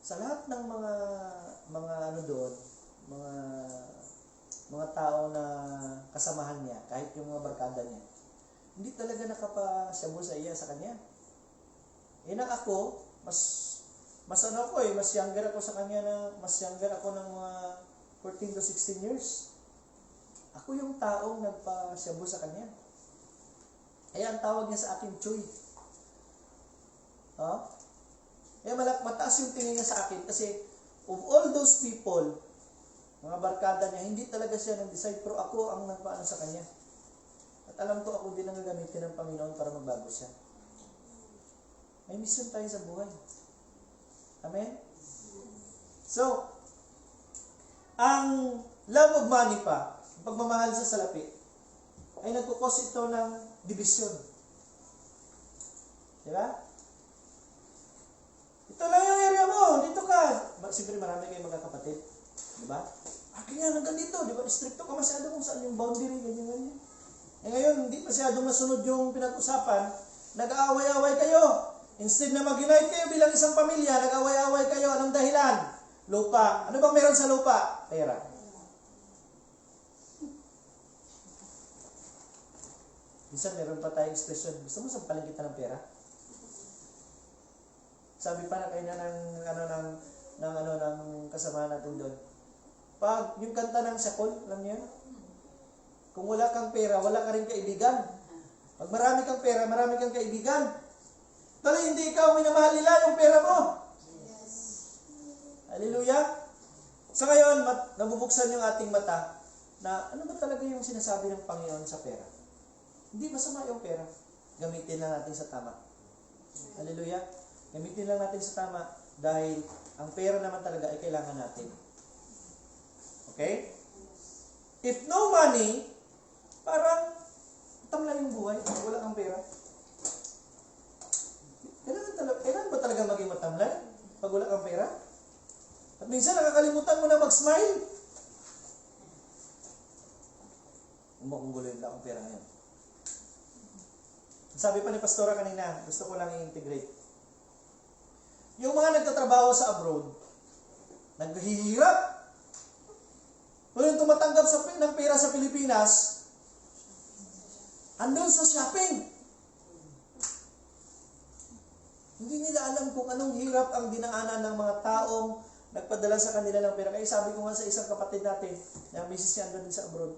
sa lahat ng mga doon, mga tao na kasamahan niya, kahit yung mga barkada niya, hindi talaga nakapasyabo sa iya sa kanya. Ako, mas younger ako sa kanya mas younger ako ng mga 14 to 16 years. Ako yung taong nagpasyabo sa kanya. Kaya ang tawag niya sa akin, Choy. Kaya mataas yung tingin niya sa akin kasi of all those people, mga barkada niya, hindi talaga siya nag-decide, pero ako ang nagpaano sa kanya. At alam ko, ako din ang gagamitin ng Panginoon para magbago siya. May mission tayo sa buhay. Amen? So, ang love of money pa, pagmamahal sa salapi, ay nagkukos ito ng division. Diba? Ito lang yung area mo, dito ka. Siyempre marami kayong magkakapatid. Diba? Kaya hanggang dito, di ba? Stricto ka masyado kung saan yung boundary, ganyan. Ngayon, hindi masyadong nasunod yung pinag-usapan, nag-aaway-aaway kayo. Instead na mag-unite kayo bilang isang pamilya, nag-aaway-aaway kayo. Anong dahilan? Lupa. Ano bang meron sa lupa? Pera. Minsan meron pa tayong expression, gusto mo sampalin kita ng pera? Sabi pa na kayo ng kasama natin doon. Pag yung kanta ng Sakol, alam niyo? Kung wala kang pera, wala ka rin kaibigan. Pag marami kang pera, marami kang kaibigan. Dahil hindi ikaw minamahal nila yung pera mo. Yes. Hallelujah. So ngayon, nabubuksan yung ating mata na ano ba talaga yung sinasabi ng Panginoon sa pera? Hindi masama yung pera. Gamitin lang natin sa tama. Hallelujah. Gamitin lang natin sa tama dahil ang pera naman talaga ay kailangan natin. Okay? If no money, parang tamla yung buhay. Wala kang pera. Kailangan ba talaga maging matamlay pag wala kang pera? At minsan nakakalimutan mo na mag-smile. Umakungulo yung akong pera ngayon. Sabi pa ni Pastora kanina, gusto ko lang i-integrate. Yung mga nagtatrabaho sa abroad, naghihirap. Pero yung tumatanggap ng pera sa Pilipinas, andun sa shopping. Hindi nila alam kung anong hirap ang dinaanan ng mga taong nagpadala sa kanila ng pera. Kaya sabi ko nga sa isang kapatid natin, na misis niya andun din sa abroad,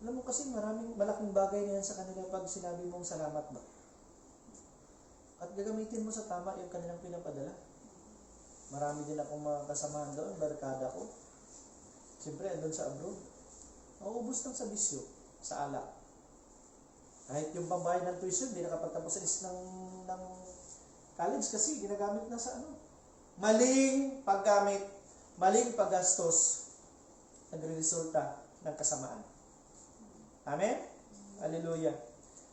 alam mo kasi malaking bagay na yan sa kanila pag sinabi mong salamat ba. At gagamitin mo sa tama yung kanilang pinapadala. Marami din akong mga kasamahan doon, barkada ko. Siyempre, andun sa abroad. Mauubos lang sa bisyo, sa alak. Kahit yung pambayad ng tuition, hindi nakapagtapos ng college kasi ginagamit na sa maling paggamit, maling paggastos, nagre-resulta ng kasamaan. Amen? Hallelujah.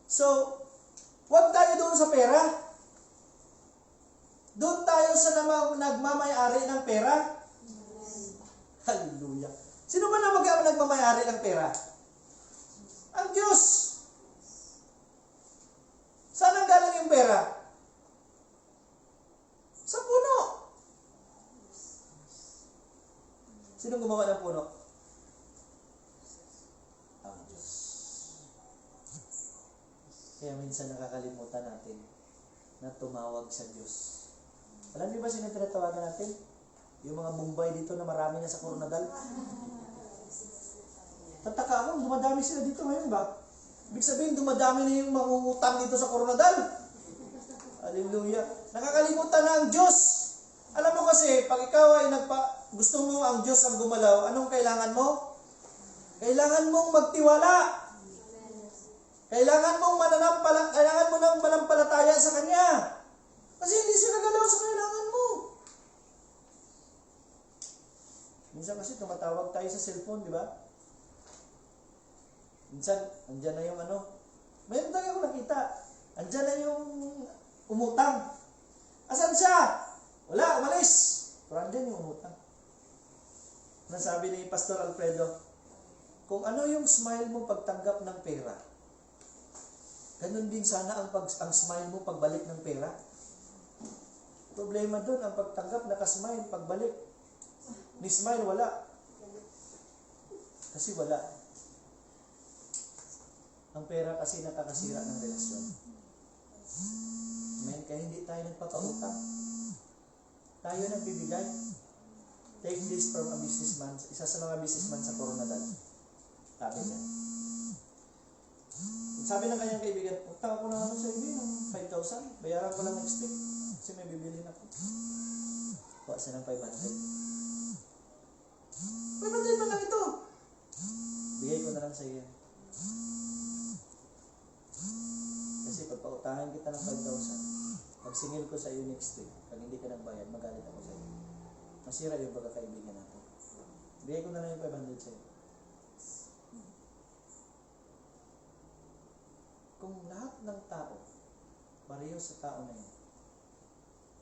So, huwag tayo doon sa pera. Doon tayo sa nagmamayari ng pera. Hallelujah. Sino ba na nagmamayari ng pera? Ang Diyos. Saan ang galing yung pera? Sa puno. Sino gumawa ng puno? Ang Diyos. Kaya minsan nakakalimutan natin na tumawag sa Diyos. Alam niyo ba sino tinatawagan natin? Yung mga Bombay dito na marami na sa Coronadal. Tataka ako, dumadami sila dito ngayon ba? Ibig sabihin, dumadami na yung mangungutang dito sa Coronadal. Hallelujah. Nakakalimutan na ang Diyos. Alam mo kasi, pag ikaw ay gusto mo ang Diyos ang gumalaw, anong kailangan mo? Kailangan mong magtiwala. Kailangan mo ng manampalataya sa Kanya. Kasi hindi siya nagalaw sa kailangan mo. Minsan kasi tumatawag tayo sa cellphone, di ba? Minsan, andyan na yung mayroon tayo ako nakita. Andyan na yung umutang. Asan siya? Wala, umalis. Pero andyan yung umutang. Nasabi ni Pastor Alfredo, kung ano yung smile mo pagtanggap ng pera, ganun din sana ang smile mo pagbalik ng pera. Problema doon, ang pagtanggap nakasmile, pagbalik. Ni smile, wala. Kasi wala. Ang pera kasi nakakasira ng relasyon. Amen? Kaya hindi tayo nagpapautang. Tayo nagbibigay. Take this from a businessman. Isa sa mga businessman sa Coronadal. Sabi niya. Sabi ng kanyang kaibigan, utang ako na sa iyo ng 5,000. Bayaran ko lang next week. Kasi may bibili na ako. Kuha siya ng 500. 500 man lang ito. Bigay ko na lang sa iyo. Kasi pag pautangan kita ng 5,000, magsingil ko sa iyo next week. Pag hindi ka nagbayad, magalit ako sa iyo. Masira yung pagkakaibigan natin. Bigay ko na lang yung 500 sa iyo. Kung lahat ng tao, pareho sa tao na yun,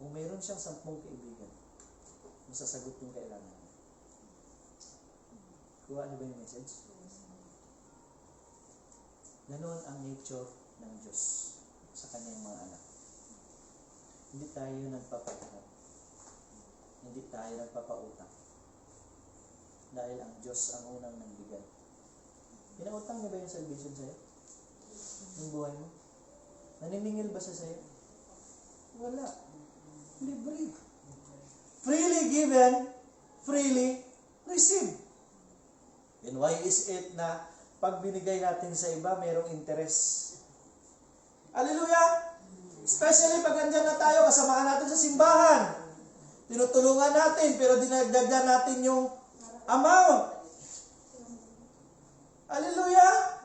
kung mayroon siyang 10 kaibigan, masasagot yung kailangan niya. Kuha niyo ba yung message? Ganon ang nature ng Diyos sa kanyang mga anak. Hindi tayo nagpapahirap. Hindi tayo nagpapautang. Dahil ang Diyos ang unang nagbigay. Pinautang niyo ba yung salvation sa'yo? Yung buhay mo? Naniningil ba siya sa'yo? Wala. Libre. Freely given, freely received. And why is it na pag binigay natin sa iba, mayroong interest? Hallelujah! Especially pag nandyan na tayo, kasamahan natin sa simbahan. Tinutulungan natin, pero dinagdagan natin yung amount. Hallelujah!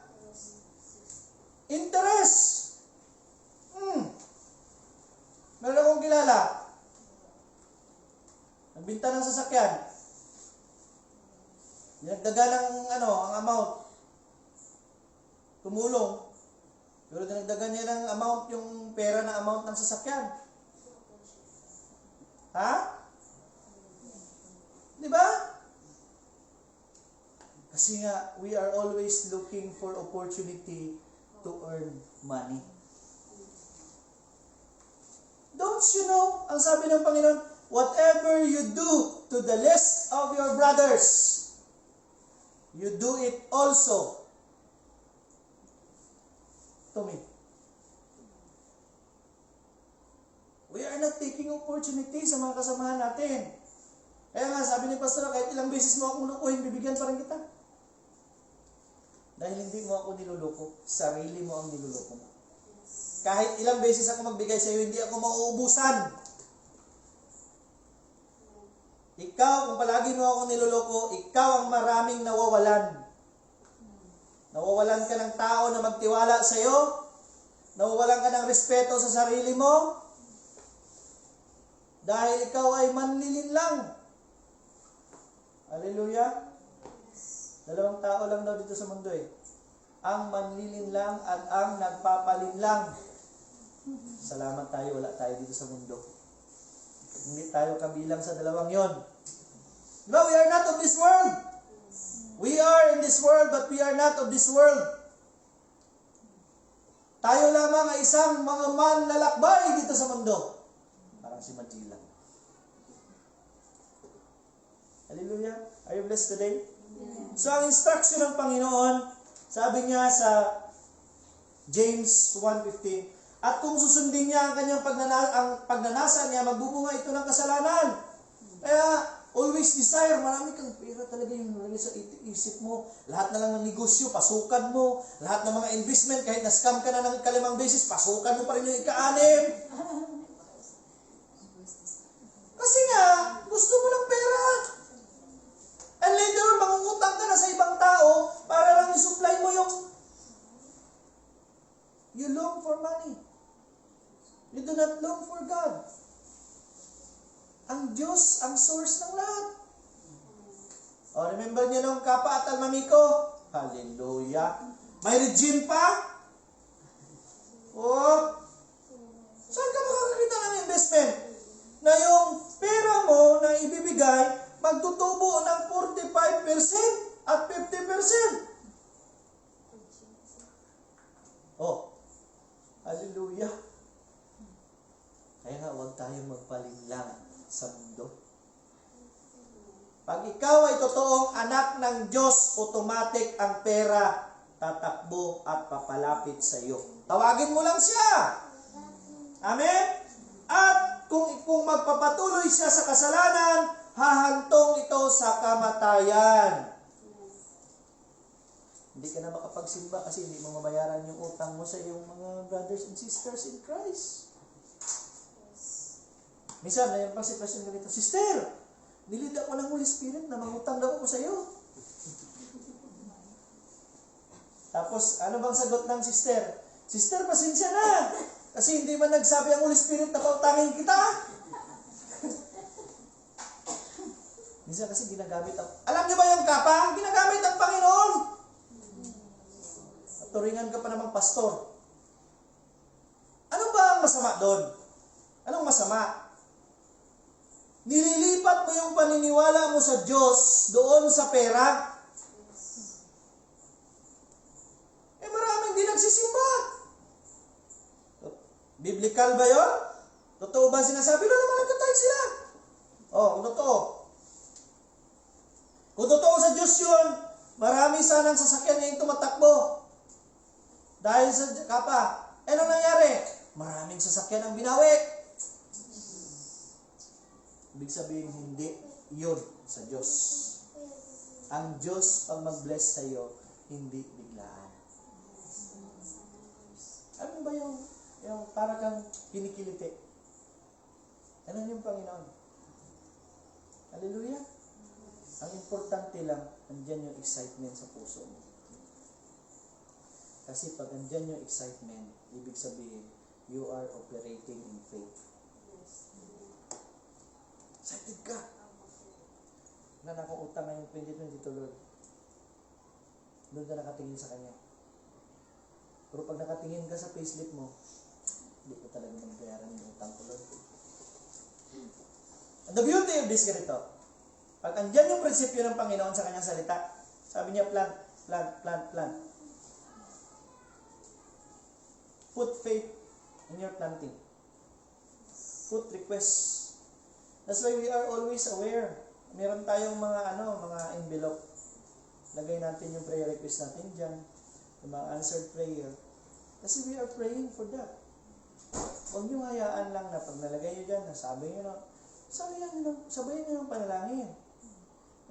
Interest. Meron akong kilala. Nagbinta ng sasakyan. Dinagdagan ng ang amount. Tumulong. Pero dinagdagan niya ng amount, yung pera na amount ng sasakyan. Ha? Di ba? Kasi nga, we are always looking for opportunity to earn money. Don't you know, ang sabi ng Panginoon, whatever you do to the least of your brothers, you do it also to me. We are not taking opportunity sa mga kasamahan natin. Kaya nga, sabi ni Pastor, kahit ilang beses mo akong lukuhin, bibigyan pa rin kita. Dahil hindi mo ako niluloko, sarili mo ang niluloko mo. Kahit ilang beses ako magbigay sa iyo, hindi ako mauubusan. Ikaw, kung palagi mo ako niluloko, ikaw ang maraming nawawalan. Nawawalan ka ng tao na magtiwala sa iyo. Nawawalan ka ng respeto sa sarili mo. Dahil ikaw ay manlilin lang. Hallelujah. Dalawang tao lang daw dito sa mundo ang manlilin lang at ang nagpapalin lang. Salamat tayo, wala tayo dito sa mundo. Hindi tayo kabilang sa dalawang yon. No, we are not of this world. We are in this world, but we are not of this world. Tayo lamang ay isang mga manlalakbay dito sa mundo. Parang si Magellan. Hallelujah. Are you blessed today? So, ang instruction ng Panginoon, sabi niya sa James 1:15, at kung susundin niya ang kanyang pagnanasa niya, magbubunga ito ng kasalanan. Kaya, always desire, marami kang pera talaga yung nalagay sa isip mo. Lahat na lang ng negosyo, pasukan mo. Lahat ng mga investment, kahit na-scam ka na ng 5 beses, pasukan mo pa rin yung ika-6. Kasi nga, gusto mo ng pera. And later on, mangungutang ka na sa ibang tao para lang i-supply mo yung you long for money. You do not long for God. Ang Diyos, ang source ng lahat. O, remember niyo nung Kapa at Almamico? Hallelujah. May Regine pa? O, saan ka makakakita ng investment? Na yung pera mo na ibibigay, magtutubo ng 45% at 50%. Oh, hallelujah. Kaya nga, huwag tayong magpalinlang sa mundo. Pag ikaw ay totoong anak ng Diyos, automatic ang pera tatakbo at papalapit sa iyo. Tawagin mo lang siya. Amen? At kung magpapatuloy siya sa kasalanan, hahantong ito sa kamatayan. Hindi ka na makapagsimba kasi hindi mo mabayaran yung utang mo sa iyong mga brothers and sisters in Christ. Minsan, mayroon pang sitwasyon ganito, Sister, nilid ako ng Holy Spirit na mangutang daw ako sa iyo. Tapos, ano bang sagot ng sister? Sister, pasensya na. Kasi hindi man nagsabi ang Holy Spirit na pautangin kita. Minsan kasi ginagamit ang... Alam niyo ba yung Kapa? Ginagamit ang Panginoon. At turingan ka pa namang pastor. Ano ba ang masama doon? Anong masama? Nililipat mo yung paniniwala mo sa Diyos doon sa pera. Eh maraming di nagsisimba. Biblical ba yun? Totoo ba sinasabi? Wala naman nagtatay sila. Oh, totoo. Kung totoo sa Diyos yun, marami sanang sasakyan ngayong tumatakbo. Dahil sa Kapa. Eh, ano nangyari? Maraming sasakyan ang binawi. Ibig sabihin, hindi yun sa Diyos. Ang Diyos, pag mag-bless sa iyo, hindi biglaan. Ano ba yung para kang kinikiliti? Ano yung Panginoon? Hallelujah? Ang importante lang, andyan yung excitement sa puso mo. Kasi pag andyan yung excitement, ibig sabihin, you are operating in faith. Excited ka. Wala na akong utang ngayong 2022, Lord. Doon ka nakatingin sa Kanya. Pero pag nakatingin ka sa payslip mo, hindi ko talaga magbayaran yung utang ko, Lord. And the beauty of this ganito, pag andyan yung prinsipyo ng Panginoon sa Kanyang salita, sabi niya, plant. Put faith in your planting. Put requests. That's why we are always aware. Meron tayong mga envelope. Lagay natin yung prayer request natin dyan. Yung mga answered prayer. Kasi we are praying for that. Huwag nyo hayaan lang na pag nalagay nyo dyan, sabayin nyo yung panalangin.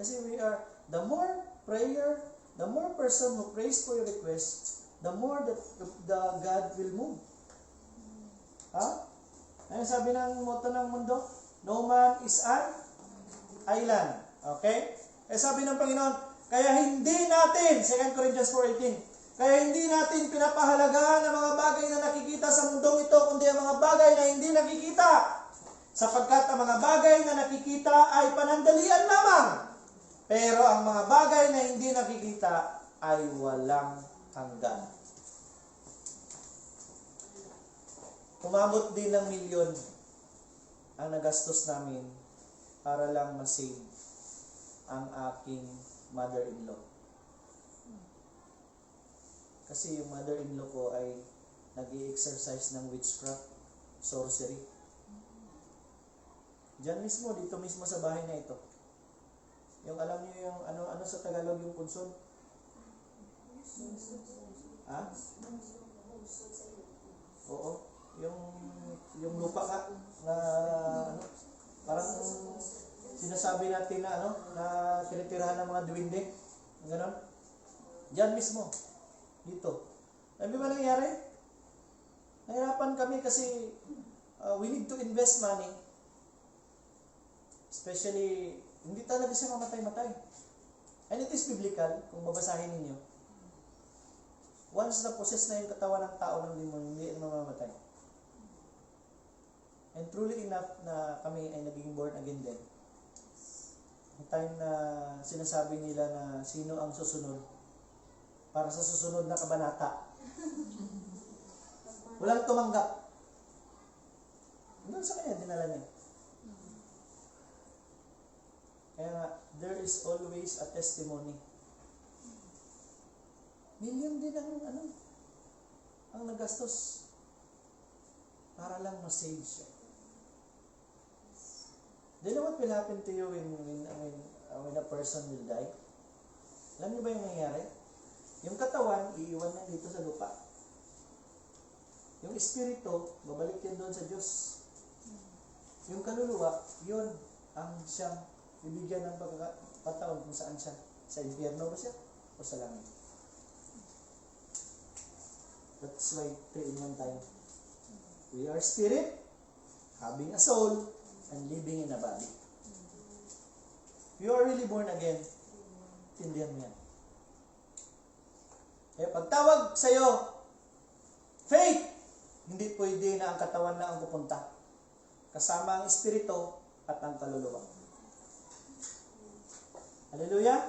Kasi we are, the more prayer, the more person who prays for your request, the more that the God will move. Ha? Ano sabi ng motto ng mundo? No man is an island. Okay? Eh sabi ng Panginoon, kaya hindi natin, 2 Corinthians 4:18, kaya hindi natin pinapahalagaan ang mga bagay na nakikita sa mundong ito, kundi ang mga bagay na hindi nakikita. Sapagkat ang mga bagay na nakikita ay panandalian lamang. Pero ang mga bagay na hindi nakikita ay walang hanggan. Umabot din ng milyon ang nagastos namin para lang ma-save ang aking mother-in-law. Kasi yung mother-in-law ko ay nag-i-exercise ng witchcraft, sorcery. Diyan mismo, dito mismo sa bahay na ito. Yung alam niyo yung ano sa Tagalog yung punsod? Ha? Oo. Yung lupa nga na ano, parang sinasabi natin na na tinitirahan ng mga duwinde. Ganon. Diyan mismo. Dito. Ano ba nangyari? Nahirapan kami kasi we need to invest money. Especially, hindi talaga siya mamatay-matay. And it is biblical, kung babasahin ninyo. Once na possess na yung katawan ng tao ng demon, hindi na mamamatay. And truly enough na kami ay naging born again din. Ang time na sinasabi nila na sino ang susunod para sa susunod na kabanata. Walang tumanggap. Doon sa kanya, dinala niya. Kaya nga, there is always a testimony. Million din ang nagastos para lang ma-save siya. Do you know what will happen to you when a person will die? Alam niyo ba yung nangyayari? Yung katawan, iiwan niya dito sa lupa. Yung espiritu, babalik yan doon sa Diyos. Yung kaluluwa, yun ang siyang bibigyan ng pagkakataon kung saan siya. Sa impyerno ba siya? O sa langit? That's why 3 in 1 time. We are spirit, having a soul, and living in a body. If you are really born again, tindihan mo yan. Kaya pagtawag sa'yo, faith, hindi pwede na ang katawan na ang pupunta. Kasama ang espiritu at ang kaluluwa. Hallelujah?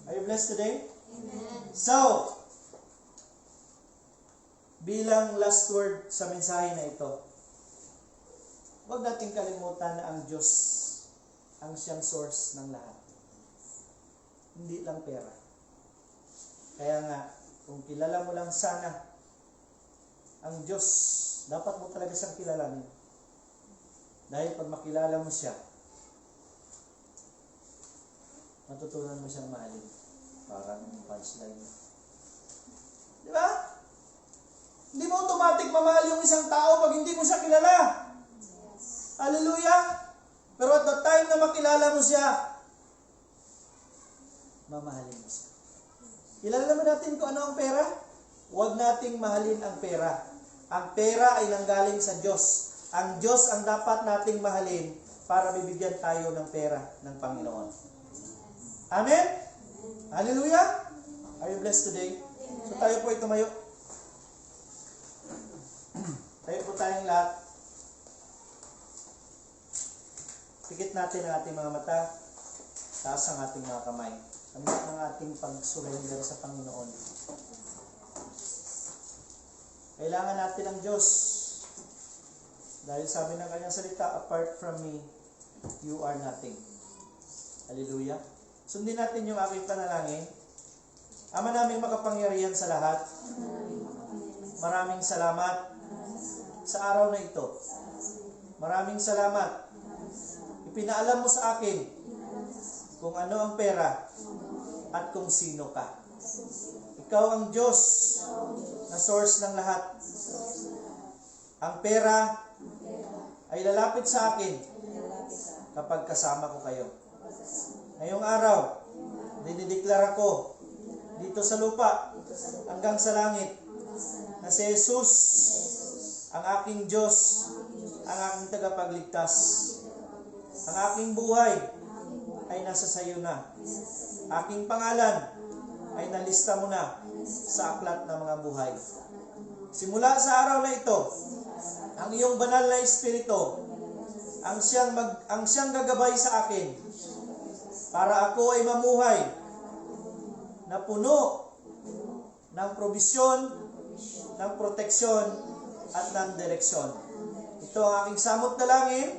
Are you blessed today? Amen. So, bilang last word sa mensahe na ito, huwag nating kalimutan na ang Diyos ang siyang source ng lahat. Hindi lang pera. Kaya nga, kung kilala mo lang sana ang Diyos, dapat mo talaga siyang kilalanin. Dahil pag makilala mo siya, matutunan mo siyang mahalin. Parang punchline. Di ba? Hindi mo automatic mamahal yung isang tao pag hindi mo siya kilala. Hallelujah! Pero at the time na makilala mo siya, mamahalin mo siya. Kilala naman natin kung ano ang pera? Huwag nating mahalin ang pera. Ang pera ay nanggaling sa Diyos. Ang Diyos ang dapat nating mahalin para bibigyan tayo ng pera ng Panginoon. Amen? Hallelujah! Are you blessed today? So tayo po ay tumayo. Tayo po tayong lahat. Pikit natin ang ating mga mata. Taas ang ating mga kamay. Ano ang ating pag-surrender sa Panginoon. Kailangan natin ang Diyos. Dahil sabi ng kanyang salita, apart from me, you are nothing. Hallelujah. Sundin natin yung aking panalangin. Ama naming makapangyarihan sa lahat, maraming salamat sa araw na ito. Maraming salamat. Ipinaalam mo sa akin kung ano ang pera at kung sino ka. Ikaw ang Diyos na source ng lahat. Ang pera ay lalapit sa akin kapag kasama ko kayo. Ngayong araw, dinideklara ko dito sa lupa hanggang sa langit na si Jesus ang aking Diyos, ang aking tagapagligtas. Ang aking buhay ay nasa sayo na. Aking pangalan ay nalista mo na sa aklat ng mga buhay. Simula sa araw na ito, ang iyong banal na espiritu ang siyang gagabay sa akin para ako ay mamuhay na puno ng probisyon, ng proteksyon at ng direksyon. Ito ang aking samot na langin.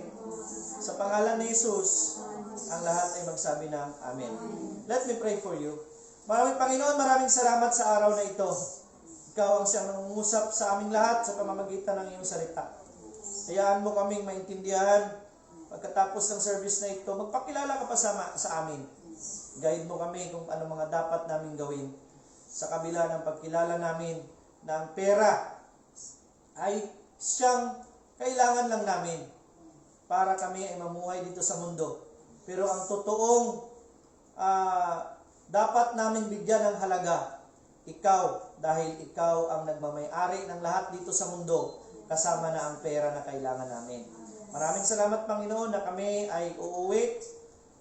Sa pangalan ni Jesus, ang lahat ay magsabi ng Amen. Let me pray for you. Maraming Panginoon, maraming salamat sa araw na ito. Ikaw ang siyang nangungusap sa aming lahat sa pamamagitan ng iyong salita. Hayaan mo kaming maintindihan pagkatapos ng service na ito. Magpakilala ka pa sa amin. Guide mo kami kung ano mga dapat namin gawin. Sa kabila ng pagkilala namin na ang pera ay siyang kailangan lang namin para kami ay mamuhay dito sa mundo. Pero ang totoong dapat namin bigyan ng halaga, ikaw, dahil ikaw ang nagmamay-ari ng lahat dito sa mundo, kasama na ang pera na kailangan namin. Maraming salamat, Panginoon, na kami ay uuwi,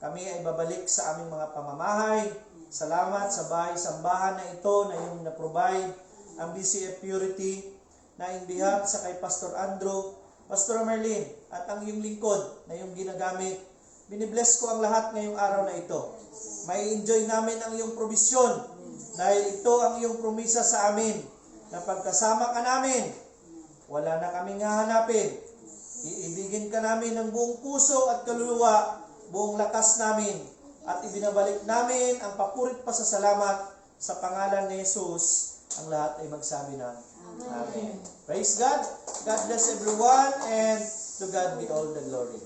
kami ay babalik sa aming mga pamamahay. Salamat sa bahay-sambahan na ito na iyong na-provide, ang BCF Purity, na in behalf sa kay Pastor Andrew, Pastor Marlene, at ang iyong lingkod na iyong ginagamit. Binibless ko ang lahat ngayong araw na ito. May enjoy namin ang iyong probisyon, dahil ito ang iyong promisa sa amin, na pagkasama ka namin, wala na kaming hahanapin. Iibigin ka namin ng buong puso at kaluluwa, buong lakas namin, at ibinabalik namin ang papurit pa sa salamat sa pangalan ni Jesus. Ang lahat ay magsabi ng Amen. Praise God. God bless everyone, and to God be all the glory.